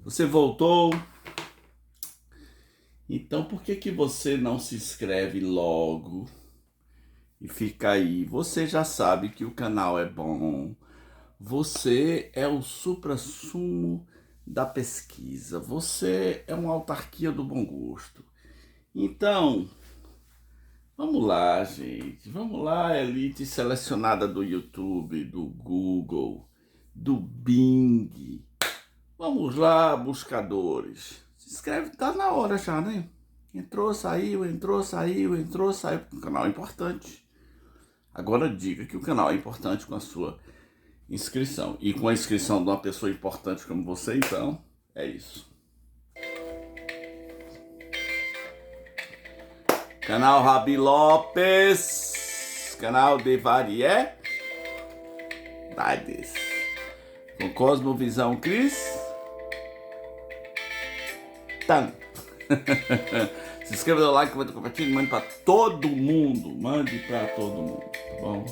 Você voltou? Então por que você não se inscreve logo e fica aí? Você já sabe que o canal é bom. Você é o suprassumo da pesquisa. Você é uma autarquia do bom gosto. Então, vamos lá, gente. Vamos lá, elite selecionada do YouTube, do Google, do Bing. Vamos lá, buscadores. Se inscreve, tá na hora já, né? Entrou, saiu, entrou, saiu, entrou, saiu. O canal é importante. Agora diga que o canal é importante com a sua inscrição. E com a inscrição de uma pessoa importante como você, então, é isso. Canal Rabi Lopes. Canal de variedades. Com Cosmovisão Cris. Tan. Se inscreva, dê o like, compartilhe, mande para todo mundo. Mande para todo mundo, tá bom?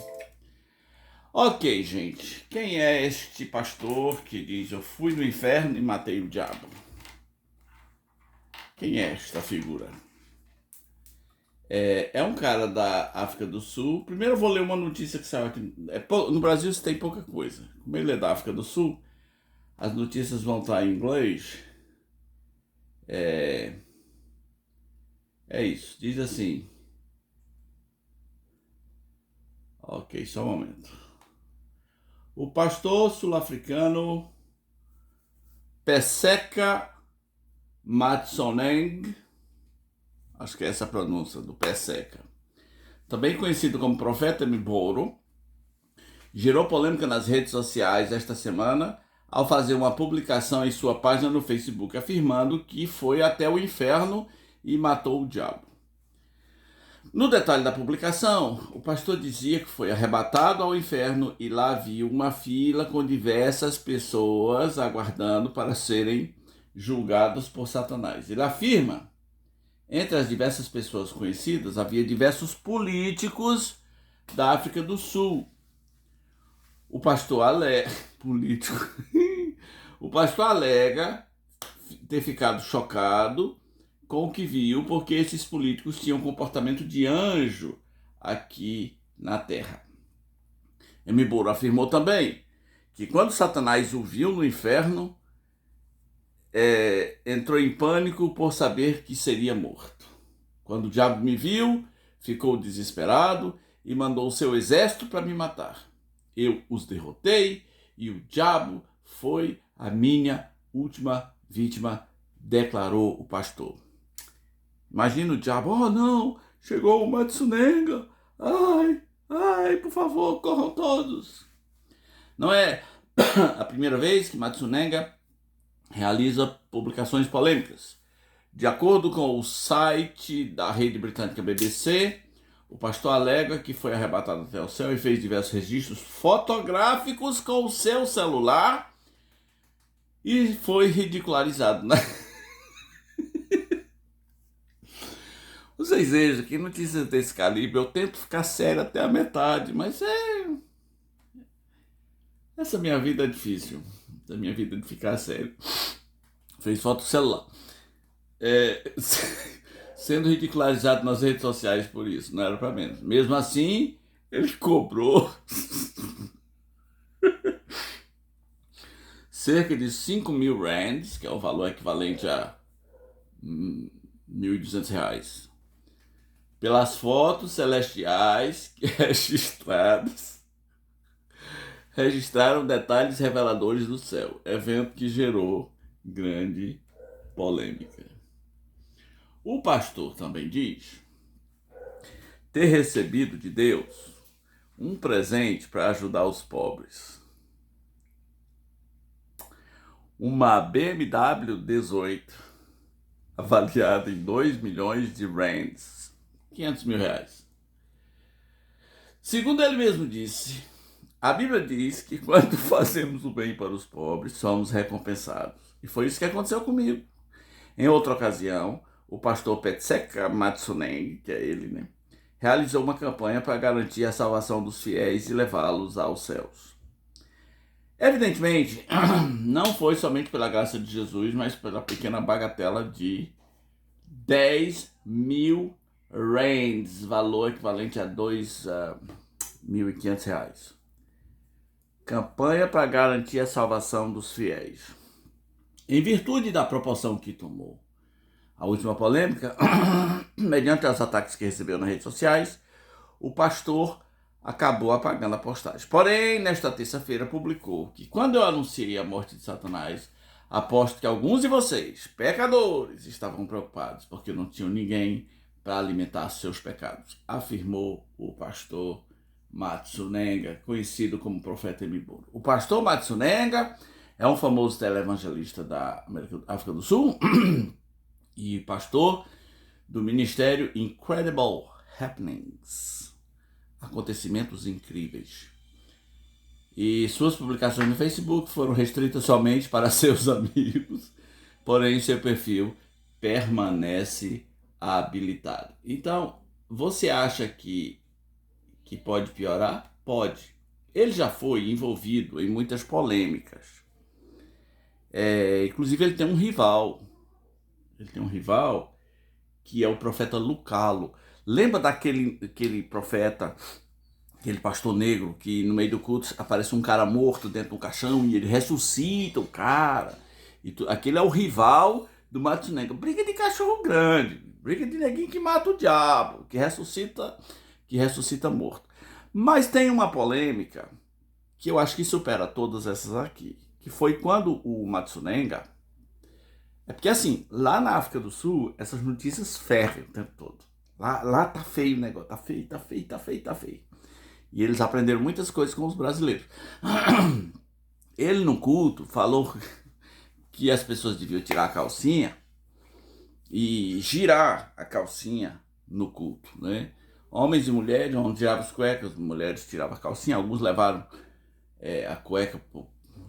Ok, gente. Quem é este pastor que diz: eu fui no inferno e matei o diabo? Quem é esta figura? É um cara da África do Sul. Primeiro eu vou ler uma notícia que saiu aqui. No Brasil isso tem pouca coisa. Como ele é da África do Sul, as notícias vão estar em inglês. É isso. Diz assim. Ok, só um momento. O pastor sul-africano Peseka Matsoneng, acho que é essa a pronúncia do Peseka, também conhecido como Profeta Mboro, gerou polêmica nas redes sociais esta semana ao fazer uma publicação em sua página no Facebook afirmando que foi até o inferno e matou o diabo. No detalhe da publicação, o pastor dizia que foi arrebatado ao inferno e lá viu uma fila com diversas pessoas aguardando para serem julgadas por Satanás. Ele afirma, entre as diversas pessoas conhecidas, havia diversos políticos da África do Sul. O pastor alega ter ficado chocado com o que viu, porque esses políticos tinham comportamento de anjo aqui na terra. Mboro afirmou também que quando Satanás o viu no inferno, entrou em pânico por saber que seria morto. Quando o diabo me viu, ficou desesperado e mandou seu exército para me matar. Eu os derrotei e o diabo foi a minha última vítima, declarou o pastor. Imagina o diabo: oh não, chegou o Matsunenga, ai, por favor, corram todos. Não é a primeira vez que Matsunenga realiza publicações polêmicas. De acordo com o site da rede britânica BBC, o pastor alega que foi arrebatado até o céu e fez diversos registros fotográficos com o seu celular e foi ridicularizado. Vocês vejam que notícias desse calibre eu tento ficar sério até a metade, mas essa minha vida é difícil. Essa minha vida de ficar sério. Fez foto do celular. Sendo ridicularizado nas redes sociais por isso, não era para menos. Mesmo assim, ele cobrou cerca de 5.000 rands, que é o valor equivalente a R$ 1.200, pelas fotos celestiais registraram detalhes reveladores do céu, evento que gerou grande polêmica. O pastor também diz ter recebido de Deus um presente para ajudar os pobres. Uma BMW 18, avaliada em 2 milhões de rands, R$ 500 mil. Segundo ele mesmo disse, a Bíblia diz que quando fazemos o bem para os pobres, somos recompensados. E foi isso que aconteceu comigo. Em outra ocasião, o pastor Peseka Matsoneng, que é ele, né, realizou uma campanha para garantir a salvação dos fiéis e levá-los aos céus. Evidentemente, não foi somente pela graça de Jesus, mas pela pequena bagatela de 10.000 rands, valor equivalente a R$ 2.500. Campanha para garantir a salvação dos fiéis. Em virtude da proporção que tomou a última polêmica, mediante os ataques que recebeu nas redes sociais, o pastor acabou apagando a postagem. Porém, nesta terça-feira publicou que quando eu anunciei a morte de Satanás, aposto que alguns de vocês, pecadores, estavam preocupados porque não tinham ninguém para alimentar seus pecados, afirmou o pastor Matsunenga, conhecido como profeta Emiboro. O pastor Matsunenga é um famoso televangelista da África do Sul e pastor do ministério Incredible Happenings, acontecimentos incríveis. E suas publicações no Facebook foram restritas somente para seus amigos, porém seu perfil permanece habilitado. Então, você acha que pode piorar? Pode. Ele já foi envolvido em muitas polêmicas. Inclusive ele tem um rival. Ele tem um rival que é o profeta Lucalo. Lembra daquele profeta, aquele pastor negro, que no meio do culto aparece um cara morto dentro do caixão e ele ressuscita o cara? Aquele é o rival do Matsunenga. Briga de cachorro grande, briga de neguinho que mata o diabo, que ressuscita morto. Mas tem uma polêmica que eu acho que supera todas essas aqui, que foi quando o Matsunenga... É porque assim, lá na África do Sul, essas notícias fervem o tempo todo. Lá tá feio o negócio, tá feio. E eles aprenderam muitas coisas com os brasileiros. Ele no culto falou que as pessoas deviam tirar a calcinha e girar a calcinha no culto, né? Homens e mulheres, homens tiravam as cuecas, mulheres tiravam a calcinha, alguns levaram a cueca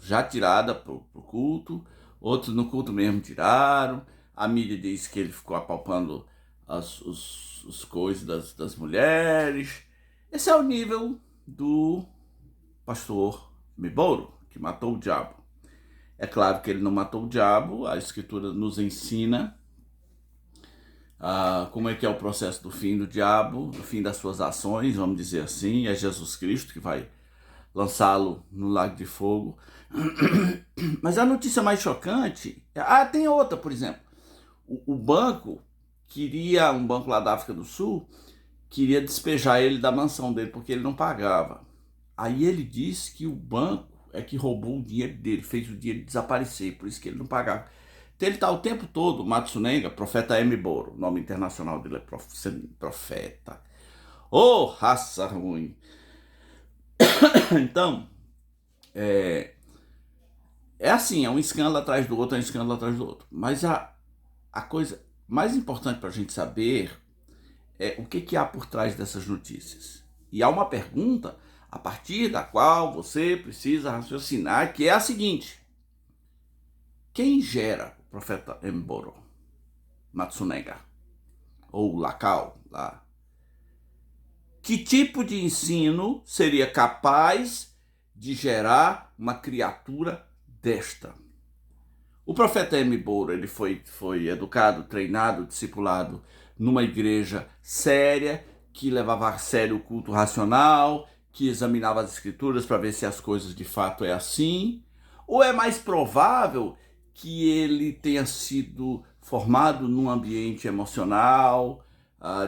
já tirada pro culto, outros no culto mesmo tiraram. A mídia diz que ele ficou apalpando os coisas das mulheres. Esse é o nível do pastor Miboro, que matou o diabo. É claro que ele não matou o diabo, a Escritura nos ensina como é que é o processo do fim do diabo, do fim das suas ações, vamos dizer assim. É Jesus Cristo que vai lançá-lo no lago de fogo. Mas a notícia mais chocante... tem outra, por exemplo. Um banco lá da África do Sul, queria despejar ele da mansão dele, porque ele não pagava. Aí ele disse que o banco é que roubou o dinheiro dele, fez o dinheiro desaparecer, por isso que ele não pagava. Então ele está o tempo todo, Matsunenga, profeta Emiboro, o nome internacional dele é profeta. Raça ruim! Então, assim, é um escândalo atrás do outro, Mas a coisa mais importante para a gente saber é o que há por trás dessas notícias. E há uma pergunta a partir da qual você precisa raciocinar, que é a seguinte: quem gera o profeta Emiboro, Matsunenga, ou Lacau, lá? Que tipo de ensino seria capaz de gerar uma criatura desta? O profeta Emiboro, ele foi educado, treinado, discipulado numa igreja séria, que levava a sério o culto racional, que examinava as escrituras para ver se as coisas de fato é assim? Ou é mais provável que ele tenha sido formado num ambiente emocional,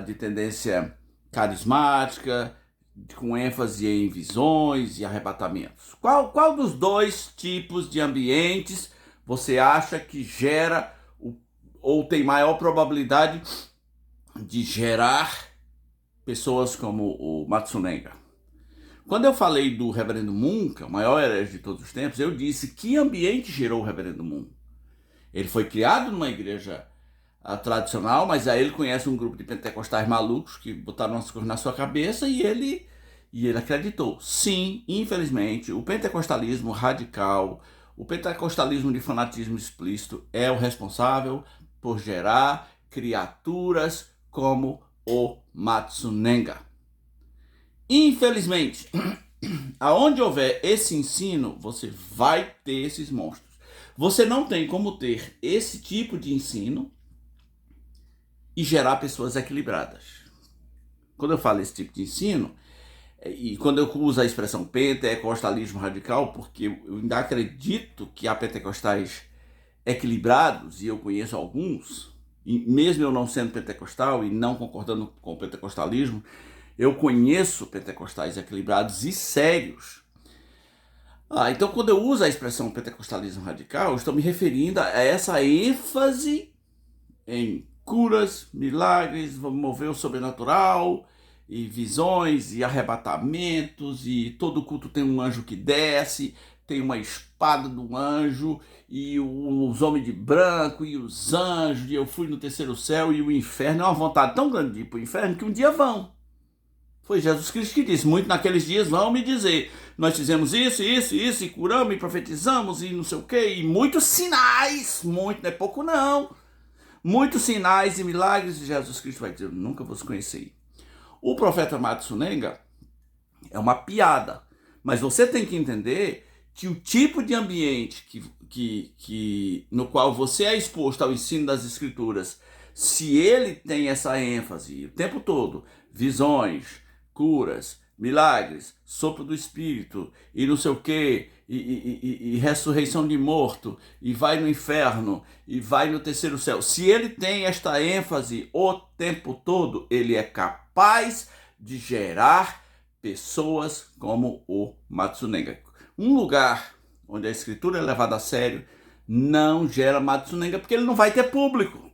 de tendência carismática, com ênfase em visões e arrebatamentos? Qual dos dois tipos de ambientes você acha que gera ou tem maior probabilidade de gerar pessoas como o Matsunenga? Quando eu falei do Reverendo Moon, que é o maior herege de todos os tempos, eu disse que ambiente gerou o Reverendo Moon. Ele foi criado numa igreja tradicional, mas aí ele conhece um grupo de pentecostais malucos que botaram umas coisas na sua cabeça e ele acreditou. Sim, infelizmente, o pentecostalismo radical, o pentecostalismo de fanatismo explícito é o responsável por gerar criaturas como o Matsunenga. Infelizmente, Aonde houver esse ensino, você vai ter esses monstros. Você não tem como ter esse tipo de ensino e gerar pessoas equilibradas. Quando eu falo esse tipo de ensino, e quando eu uso a expressão pentecostalismo radical, porque eu ainda acredito que há pentecostais equilibrados, e eu conheço alguns, e mesmo eu não sendo pentecostal e não concordando com o pentecostalismo, eu conheço pentecostais equilibrados e sérios. Então quando eu uso a expressão pentecostalismo radical, eu estou me referindo a essa ênfase em curas, milagres, mover o sobrenatural, e visões, e arrebatamentos, e todo culto tem um anjo que desce, tem uma espada do anjo, e os homens de branco, e os anjos, e eu fui no terceiro céu, e o inferno. É uma vontade tão grande de ir para o inferno que um dia vão. Foi Jesus Cristo que disse: muito naqueles dias vão me dizer, nós fizemos isso, isso, isso, e curamos, e profetizamos, e não sei o quê, e muitos sinais, muito, não é pouco não, muitos sinais e milagres, e Jesus Cristo vai dizer: nunca vos conheci. O profeta Matsunenga é uma piada, mas você tem que entender que o tipo de ambiente no qual você é exposto ao ensino das escrituras, se ele tem essa ênfase o tempo todo, visões, curas, milagres, sopro do Espírito, e não sei o quê, e ressurreição de morto, e vai no inferno, e vai no terceiro céu. Se ele tem esta ênfase o tempo todo, ele é capaz de gerar pessoas como o Matsunenga. Um lugar onde a escritura é levada a sério não gera Matsunenga, porque ele não vai ter público.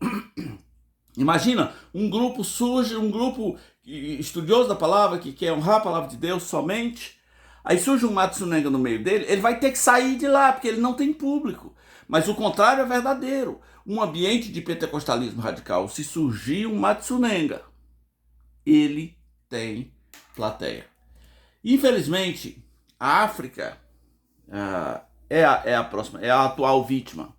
Imagina, um grupo surge, um grupo estudioso da palavra, que quer honrar a palavra de Deus somente, aí surge um Matsunenga no meio dele, ele vai ter que sair de lá, porque ele não tem público. Mas o contrário é verdadeiro. Um ambiente de pentecostalismo radical, se surgir um Matsunenga, ele tem plateia. Infelizmente, a África é a atual vítima.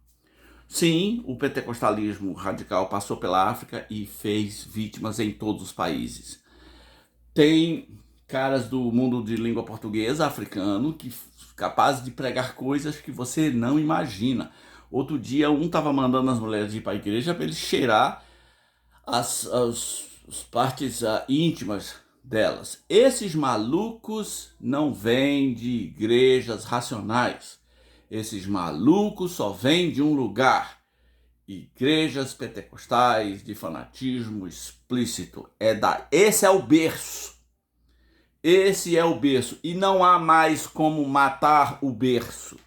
Sim, o pentecostalismo radical passou pela África e fez vítimas em todos os países. Tem caras do mundo de língua portuguesa, africano, que capazes de pregar coisas que você não imagina. Outro dia, um estava mandando as mulheres ir para a igreja para ele cheirar as partes íntimas delas. Esses malucos não vêm de igrejas racionais. Esses malucos só vêm de um lugar: igrejas pentecostais de fanatismo explícito. Esse é o berço. Esse é o berço. E não há mais como matar o berço.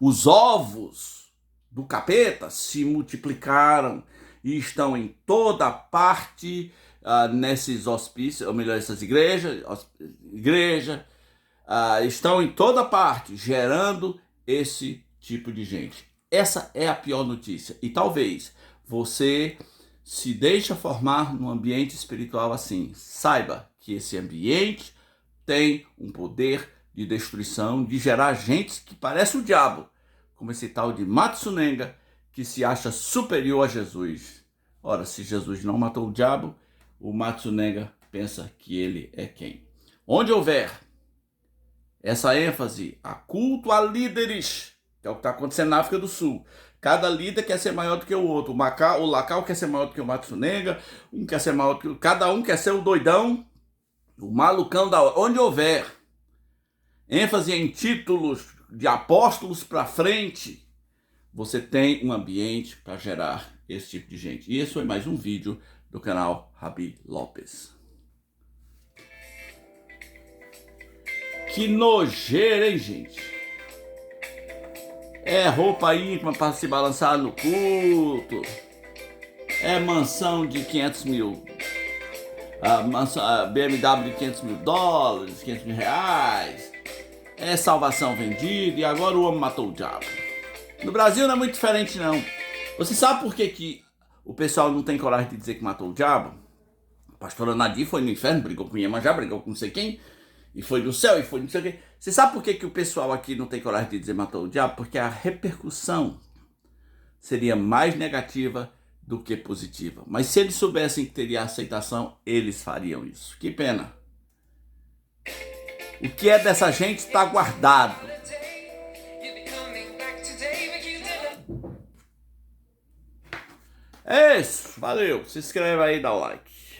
Os ovos do capeta se multiplicaram e estão em toda parte nesses hospícios, ou melhor, essas igrejas, estão em toda parte, gerando esse tipo de gente. Essa é a pior notícia. E talvez você se deixe formar num ambiente espiritual assim. Saiba que esse ambiente tem um poder de destruição, de gerar gente que parece o diabo, como esse tal de Matsunenga, que se acha superior a Jesus. Ora, se Jesus não matou o diabo, o Matsunenga pensa que ele é quem? Onde houver essa ênfase a culto a líderes, que é o que está acontecendo na África do Sul. Cada líder quer ser maior do que o outro. O Lacau quer ser maior do que o Matsunenga, um quer ser maior do que cada um quer ser o doidão, o malucão da hora. Onde houver ênfase em títulos de apóstolos para frente, você tem um ambiente para gerar esse tipo de gente. E esse foi mais um vídeo do canal Rabi Lopes. Que nojeira, hein, gente? É roupa íntima para se balançar no culto. É mansão de 500 mil. BMW de 500 mil dólares, 500 mil reais. É salvação vendida e agora o homem matou o diabo. No Brasil não é muito diferente, não. Você sabe por que o pessoal não tem coragem de dizer que matou o diabo? A pastora Nadir foi no inferno, brigou com Iemanjá, brigou com não sei quem. E foi no céu, e foi não sei o quê. Você sabe por que o pessoal aqui não tem coragem de dizer matou o diabo? Porque a repercussão seria mais negativa do que positiva. Mas se eles soubessem que teria aceitação, eles fariam isso. Que pena. O que é dessa gente está guardado. É isso, valeu. Se inscreva aí e dá o like.